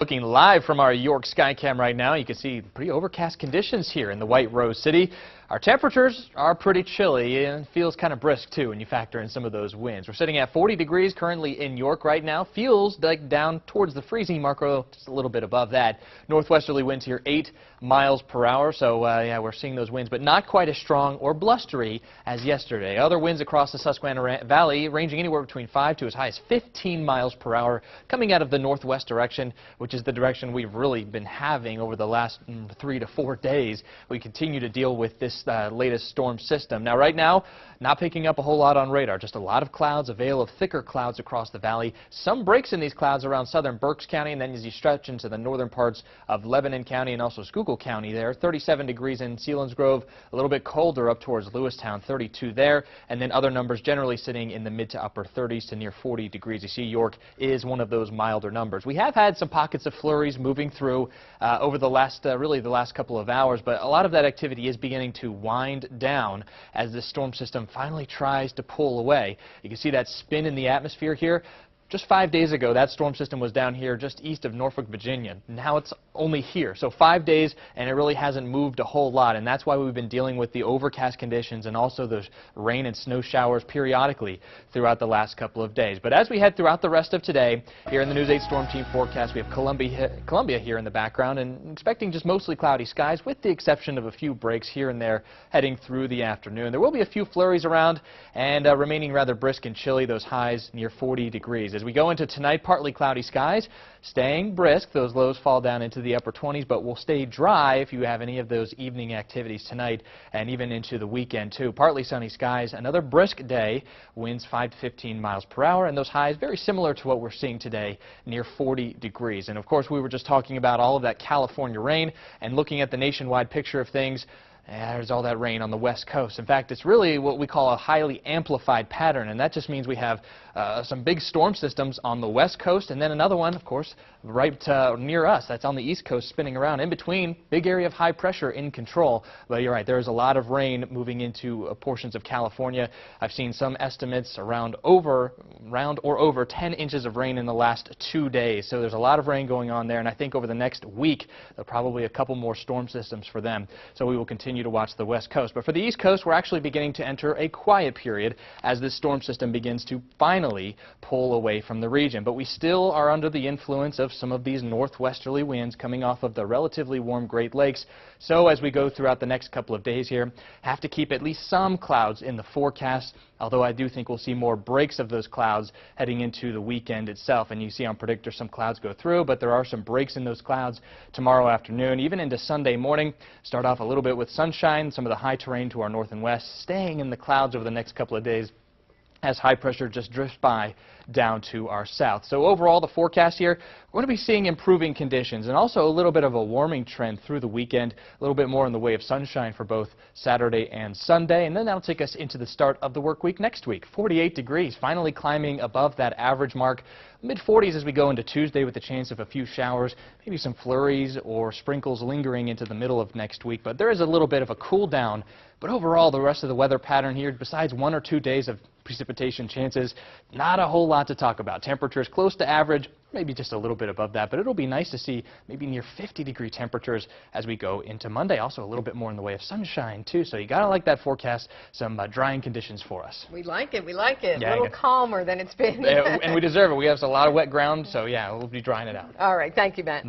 looking live from our York Skycam right now. You can see pretty overcast conditions here in the White Rose City. Our temperatures are pretty chilly and it feels kind of brisk too when you factor in some of those winds. We're sitting at 40 degrees currently in York right now. Feels like down towards the freezing mark, just a little bit above that. Northwesterly winds here 8 miles per hour. So yeah, we're seeing those winds, but not quite as strong or blustery as yesterday. Other winds across the Susquehanna Valley ranging anywhere between 5 to as high as 15 miles per hour coming out of the northwest direction, which is the direction we've really been having over the last 3 to 4 days. We continue to deal with this latest storm system. Now right now, not picking up a whole lot on radar, just a lot of clouds, a veil of thicker clouds across the valley. Some breaks in these clouds around southern Berks County, and then as you stretch into the northern parts of Lebanon County and also Schuylkill County there, 37 degrees in Selinsgrove, a little bit colder up towards Lewistown, 32 there, and then other numbers generally sitting in the mid to upper 30s to near 40 degrees. You see York is one of those milder numbers. We have had some pockets of flurries moving through over the last, really the last couple of hours, but a lot of that activity is beginning to wind down as this storm system finally tries to pull away. You can see that spin in the atmosphere here. Just 5 days ago, that storm system was down here just east of Norfolk, Virginia. Now it's only here. So 5 days, and it really hasn't moved a whole lot. And that's why we've been dealing with the overcast conditions and also those rain and snow showers periodically throughout the last couple of days. But as we head throughout the rest of today, here in the News 8 Storm Team forecast, we have Columbia here in the background and expecting just mostly cloudy skies with the exception of a few breaks here and there heading through the afternoon. There will be a few flurries around and remaining rather brisk and chilly, those highs near 40 degrees. As we go into tonight, partly cloudy skies, staying brisk. Those lows fall down into the upper 20s, but will stay dry if you have any of those evening activities tonight and even into the weekend too. Partly sunny skies, another brisk day, winds 5 to 15 miles per hour, and those highs very similar to what we're seeing today, near 40 degrees. And of course, we were just talking about all of that California rain and looking at the nationwide picture of things. There's all that rain on the west coast. In fact, it's really what we call a highly amplified pattern, and that just means we have some big storm systems on the west coast, and then another one, of course, right near us. That's on the east coast spinning around. In between, big area of high pressure in control. But you're right, there's a lot of rain moving into portions of California. I've seen some estimates around or over 10 inches of rain in the last 2 days. So there's a lot of rain going on there, and I think over the next week, there'll probably a couple more storm systems for them. So we will continue to watch the west coast. But for the east coast, we're actually beginning to enter a quiet period as this storm system begins to finally pull away from the region. But we still are under the influence of some of these northwesterly winds coming off of the relatively warm Great Lakes. So as we go throughout the next couple of days here, have to keep at least some clouds in the forecast, although I do think we'll see more breaks of those clouds heading into the weekend itself. And you see on Predictor some clouds go through, but there are some breaks in those clouds tomorrow afternoon, even into Sunday morning. Start off a little bit with sunshine, some of the high terrain to our north and west, staying in the clouds over the next couple of days as high pressure just drifts by down to our south. So overall, the forecast here, we're going to be seeing improving conditions and also a little bit of a warming trend through the weekend, a little bit more in the way of sunshine for both Saturday and Sunday, and then that'll take us into the start of the work week next week. 48 degrees, finally climbing above that average mark. Mid-40s as we go into Tuesday with the chance of a few showers, maybe some flurries or sprinkles lingering into the middle of next week. But there is a little bit of a cool down. But overall, the rest of the weather pattern here, besides 1 or 2 days of precipitation chances, not a whole lot to talk about. Temperatures close to average, maybe just a little bit above that, but it'll be nice to see maybe near 50-degree temperatures as we go into Monday. Also a little bit more in the way of sunshine too, so you gotta like that forecast. Some drying conditions for us. We like it, we like it. Yeah, a little calmer than it's been. And we deserve it. We have a lot of wet ground, so yeah, we'll be drying it out. All right, thank you, Matt.